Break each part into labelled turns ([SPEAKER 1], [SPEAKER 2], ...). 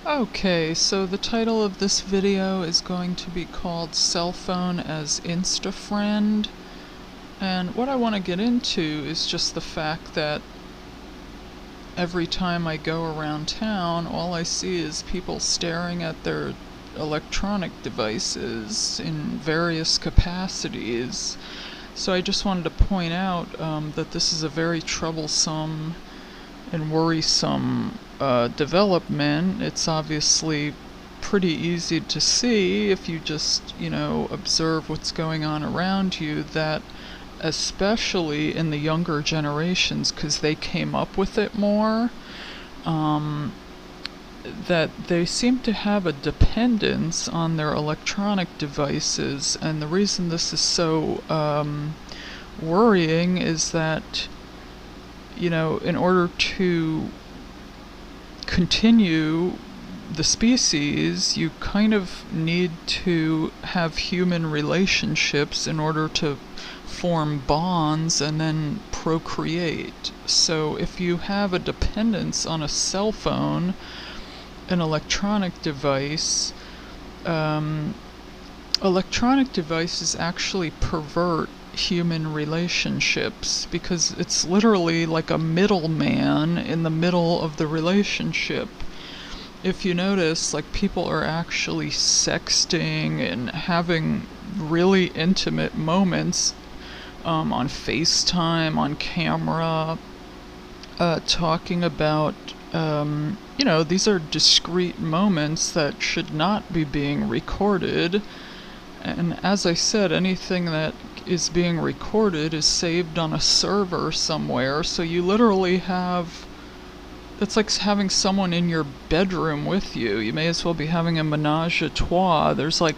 [SPEAKER 1] Okay, so the title of this video is going to be called Cell Phone as InstaFriend, and what I want to get into is just the fact that every time I go around town, all I see is people staring at their electronic devices in various capacities. So I just wanted to point out that this is a very troublesome and worrisome development. It's obviously pretty easy to see if you just, observe what's going on around you, that especially in the younger generations, because they came up with it more, that they seem to have a dependence on their electronic devices. And the reason this is so worrying is that, in order to continue the species, you kind of need to have human relationships in order to form bonds and then procreate. So if you have a dependence on a cell phone, an electronic device, electronic devices actually pervert human relationships because it's literally like a middleman in the middle of the relationship. If you notice, like, people are actually sexting and having really intimate moments on FaceTime, on camera, talking about, these are discrete moments that should not be being recorded. And as I said, anything that is being recorded is saved on a server somewhere, so you literally have, it's like having someone in your bedroom with you. You may as well be having a menage a trois. There's like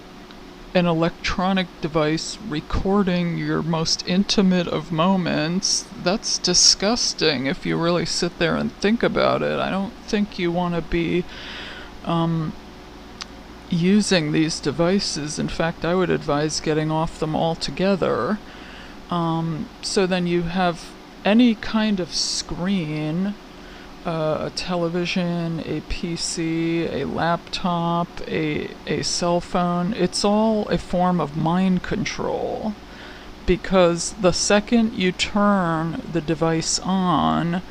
[SPEAKER 1] an electronic device recording your most intimate of moments. That's disgusting if you really sit there and think about it. I don't think you want to be using these devices. In fact, I would advise getting off them altogether. So then you have any kind of screen, a television, a PC, a laptop, a cell phone. It's all a form of mind control, because the second you turn the device on,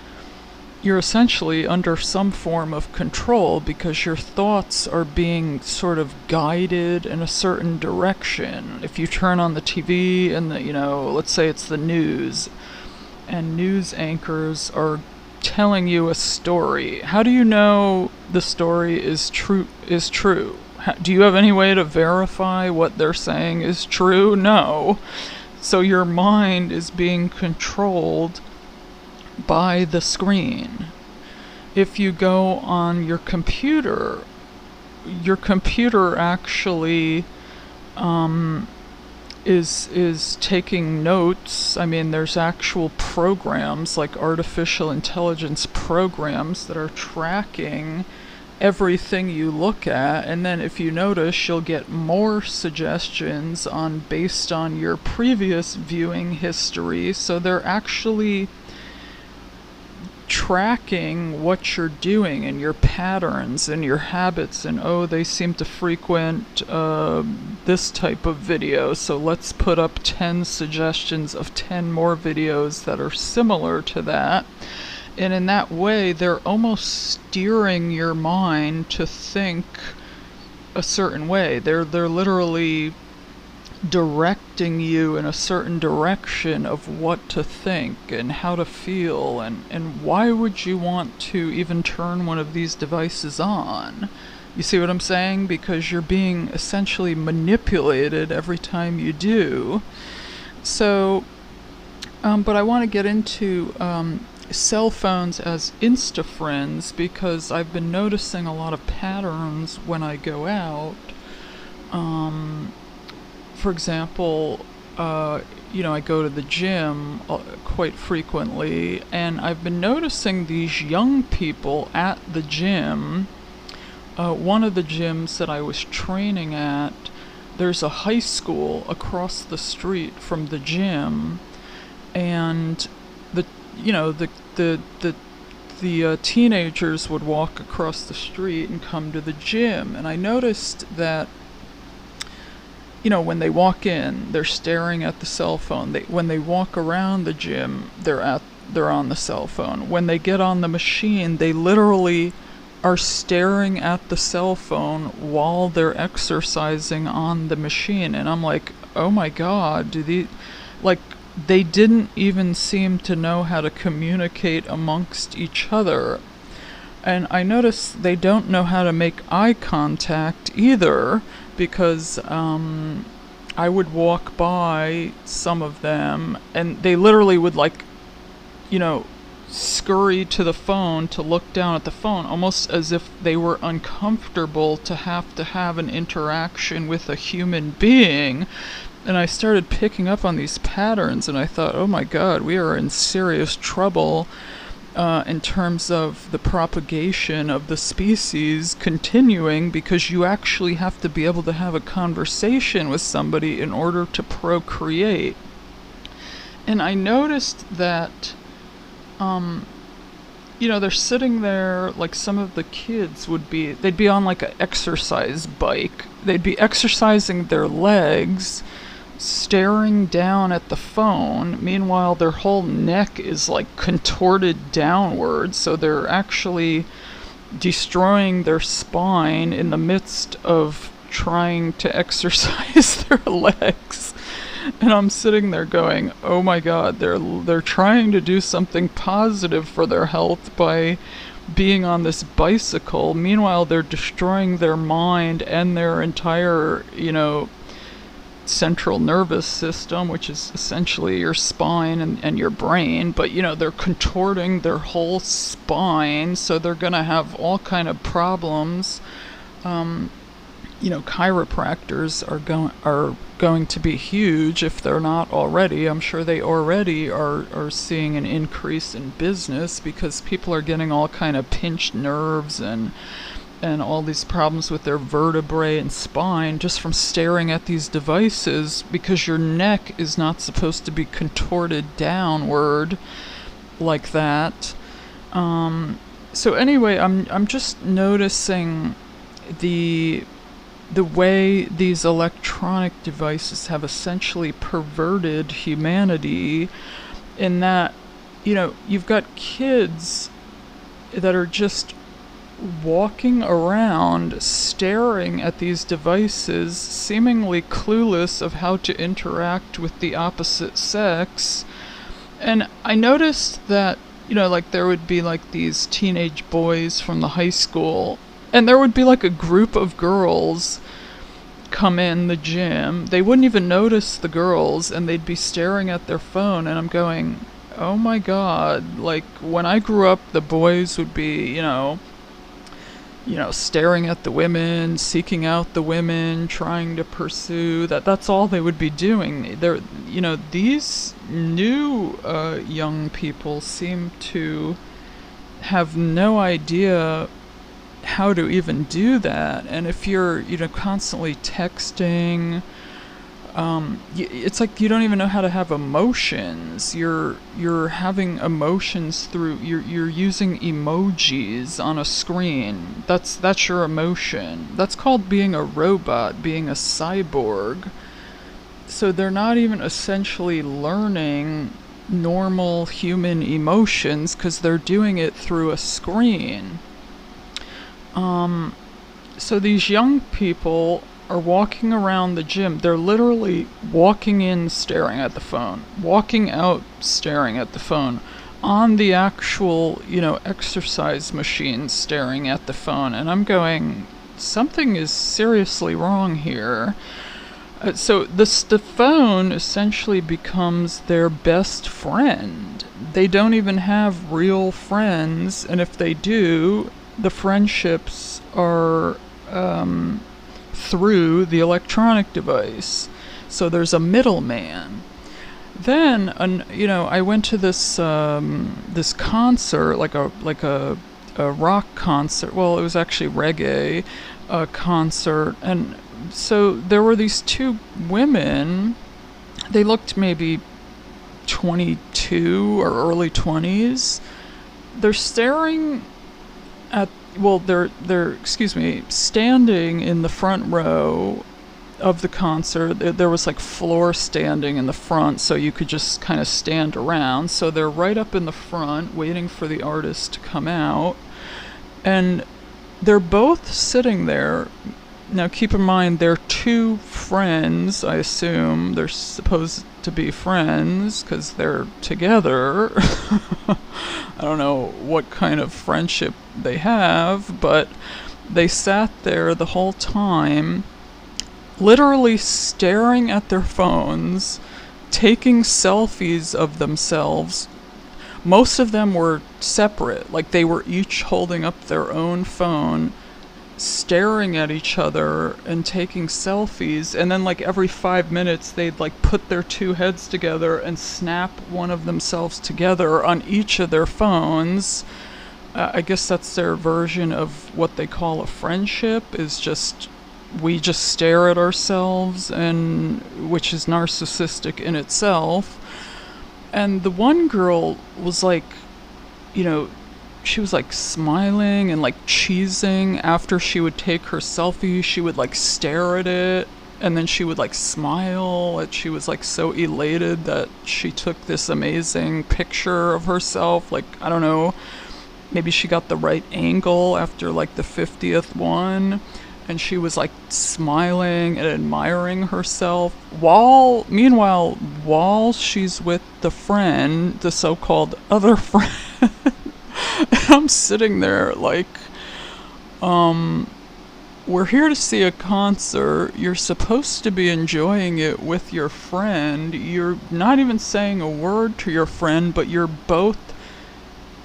[SPEAKER 1] you're essentially under some form of control, because your thoughts are being sort of guided in a certain direction. If you turn on the TV and let's say it's the news, and news anchors are telling you a story, how do you know the story is true? Do you have any way to verify what they're saying is true? No. So your mind is being controlled by the screen. If you go on your computer actually is taking notes. I mean, there's actual programs, like artificial intelligence programs, that are tracking everything you look at, and then if you notice, you'll get more suggestions based on your previous viewing history. So they're actually tracking what you're doing and your patterns and your habits, and they seem to frequent this type of video, so let's put up 10 suggestions of 10 more videos that are similar to that. And in that way, they're almost steering your mind to think a certain way. They're literally directing you in a certain direction of what to think and how to feel. And why would you want to even turn one of these devices on? You see what I'm saying? Because you're being essentially manipulated every time you do. So, but I want to get into cell phones as InstaFriends, because I've been noticing a lot of patterns when I go out. For example, I go to the gym quite frequently, and I've been noticing these young people at the gym. One of the gyms that I was training at, there's a high school across the street from the gym, and the the teenagers would walk across the street and come to the gym, and I noticed that, when they walk in, they're staring at the cell phone. When they walk around the gym, they're on the cell phone. When they get on the machine, they literally are staring at the cell phone while they're exercising on the machine. And I'm like, oh my God, they didn't even seem to know how to communicate amongst each other. And I noticed they don't know how to make eye contact either, because I would walk by some of them and they literally would scurry to the phone to look down at the phone, almost as if they were uncomfortable to have an interaction with a human being. And I started picking up on these patterns, and I thought, oh my God, we are in serious trouble in terms of the propagation of the species continuing, because you actually have to be able to have a conversation with somebody in order to procreate. And I noticed that they're sitting there, like some of the kids they'd be on like an exercise bike. They'd be exercising their legs, staring down at the phone. Meanwhile, their whole neck is like contorted downward, so they're actually destroying their spine in the midst of trying to exercise their legs. And I'm sitting there going, oh my God, they're trying to do something positive for their health by being on this bicycle. Meanwhile, they're destroying their mind and their entire, central nervous system, which is essentially your spine and your brain. But, they're contorting their whole spine, so they're going to have all kind of problems. Chiropractors are going to be huge if they're not already. I'm sure they already are seeing an increase in business, because people are getting all kind of pinched nerves and all these problems with their vertebrae and spine just from staring at these devices, because your neck is not supposed to be contorted downward like that. So anyway, I'm just noticing the way these electronic devices have essentially perverted humanity, in that, you've got kids that are just walking around staring at these devices, seemingly clueless of how to interact with the opposite sex. And I noticed that, there would be like these teenage boys from the high school, and there would be like a group of girls come in the gym. They wouldn't even notice the girls, and they'd be staring at their phone. And I'm going, oh my God, like when I grew up, the boys would be, staring at the women, seeking out the women, trying to pursue that's all they would be doing. These new young people seem to have no idea how to even do that. And if you're constantly texting, it's like you don't even know how to have emotions. You're having emotions through you're using emojis on a screen. That's your emotion. That's called being a robot, being a cyborg. So they're not even essentially learning normal human emotions, because they're doing it through a screen. So these young people are walking around the gym. They're literally walking in, staring at the phone, walking out, staring at the phone, on the actual, exercise machine, staring at the phone. And I'm going, something is seriously wrong here. So the phone essentially becomes their best friend. They don't even have real friends, and if they do, the friendships are through the electronic device. So there's a middleman. Then, I went to this this concert, like a rock concert. Well, it was actually reggae concert, and so there were these two women. They looked maybe 22 or early 20s. they're staring at, well, they're excuse me, standing in the front row of the concert. There was like floor standing in the front, so you could just kind of stand around. So they're right up in the front waiting for the artist to come out, and they're both sitting there. Now keep in mind, they're two friends. I assume they're supposed to be friends because they're together. I don't know what kind of friendship they have, but they sat there the whole time, literally staring at their phones, taking selfies of themselves. Most of them were separate, like they were each holding up their own phone, staring at each other and taking selfies. And then like every 5 minutes they'd like put their two heads together and snap one of themselves together on each of their phones. I guess that's their version of what they call a friendship, is just we just stare at ourselves, and which is narcissistic in itself. And the one girl was like, you know, she was like smiling and like cheesing after she would take her selfie. She would like stare at it, and then she would like smile, and she was like so elated that she took this amazing picture of herself. Like, I don't know, maybe she got the right angle after like the 50th one, and she was like smiling and admiring herself, meanwhile while she's with the friend, the so-called other friend. I'm sitting there like, we're here to see a concert. You're supposed to be enjoying it with your friend. You're not even saying a word to your friend, but you're both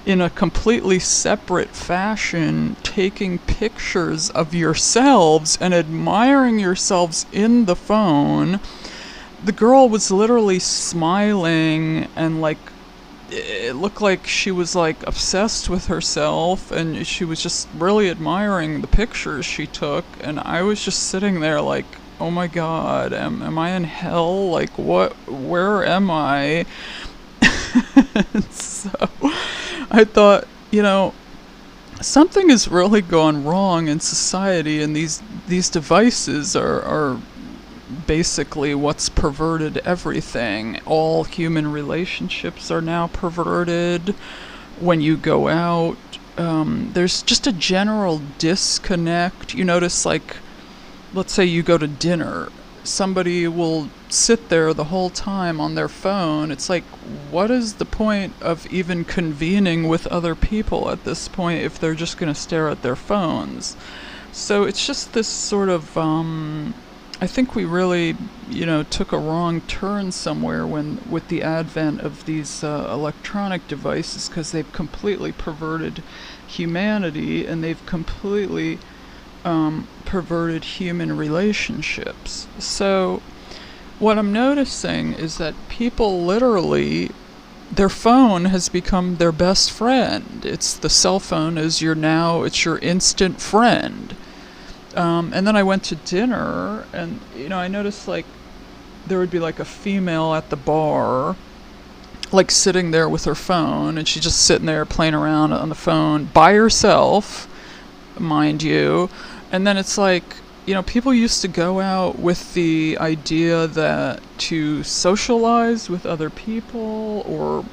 [SPEAKER 1] in a completely separate fashion taking pictures of yourselves and admiring yourselves in the phone. The girl was literally smiling, and like it looked like she was like obsessed with herself, and she was just really admiring the pictures she took. And I was just sitting there like, oh my god, am I in hell? Like, where am I? So I thought, something has really gone wrong in society, and these devices are basically what's perverted everything. All human relationships are now perverted. When you go out, there's just a general disconnect. You notice, like, let's say you go to dinner, somebody will sit there the whole time on their phone. It's like, what is the point of even convening with other people at this point if they're just going to stare at their phones? So it's just this sort of, I think we really, took a wrong turn somewhere with the advent of these electronic devices, because they've completely perverted humanity, and they've completely perverted human relationships. So what I'm noticing is that people literally, their phone has become their best friend. It's the cell phone it's your instant friend. And then I went to dinner, and I noticed like there would be like a female at the bar, like sitting there with her phone, and she's just sitting there playing around on the phone by herself, mind you. And then it's like, people used to go out with the idea that to socialize with other people or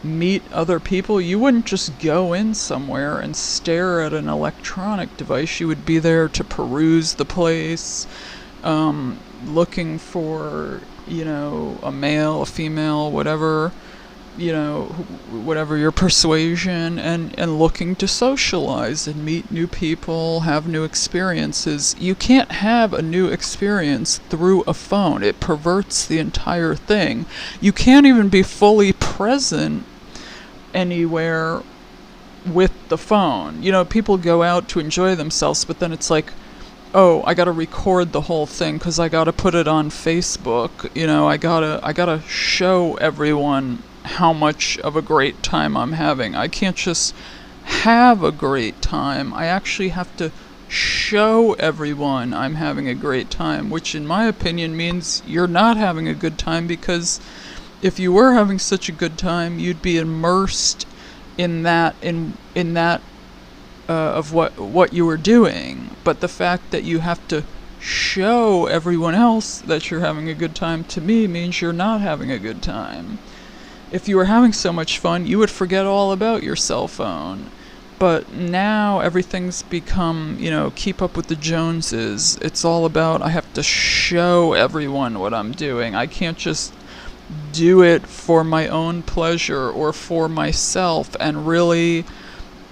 [SPEAKER 1] meet other people, you wouldn't just go in somewhere and stare at an electronic device. You would be there to peruse the place, looking for, a male, a female, whatever, whatever your persuasion, and looking to socialize and meet new people, have new experiences. You can't have a new experience through a phone. It perverts the entire thing. You can't even be fully present anywhere with the phone. People go out to enjoy themselves, but then it's like, oh, I gotta record the whole thing because I gotta put it on Facebook. I gotta show everyone how much of a great time I'm having. I can't just have a great time. I actually have to show everyone I'm having a great time, which in my opinion means you're not having a good time, because if you were having such a good time, you'd be immersed in that of what you were doing. But the fact that you have to show everyone else that you're having a good time, to me, means you're not having a good time. If you were having so much fun, you would forget all about your cell phone. But now everything's become, keep up with the Joneses. It's all about, I have to show everyone what I'm doing. I can't just do it for my own pleasure or for myself and really,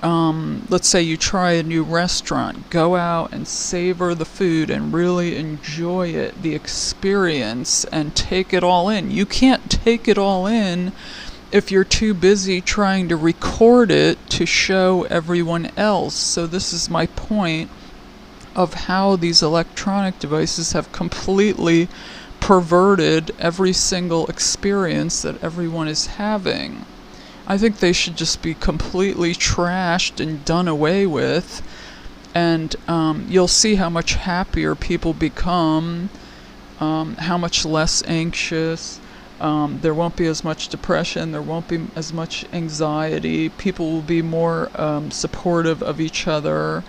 [SPEAKER 1] let's say you try a new restaurant, go out and savor the food and really enjoy it, the experience, and take it all in. You can't take it all in if you're too busy trying to record it to show everyone else. So this is my point of how these electronic devices have completely perverted every single experience that everyone is having. I think they should just be completely trashed and done away with, and you'll see how much happier people become, how much less anxious. There won't be as much depression, there won't be as much anxiety, people will be more supportive of each other.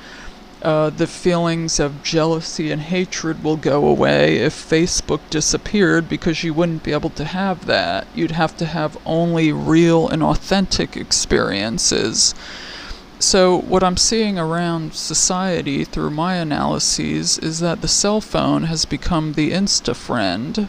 [SPEAKER 1] The feelings of jealousy and hatred will go away if Facebook disappeared, because you wouldn't be able to have that. You'd have to have only real and authentic experiences. So what I'm seeing around society through my analyses is that the cell phone has become the InstaFriend.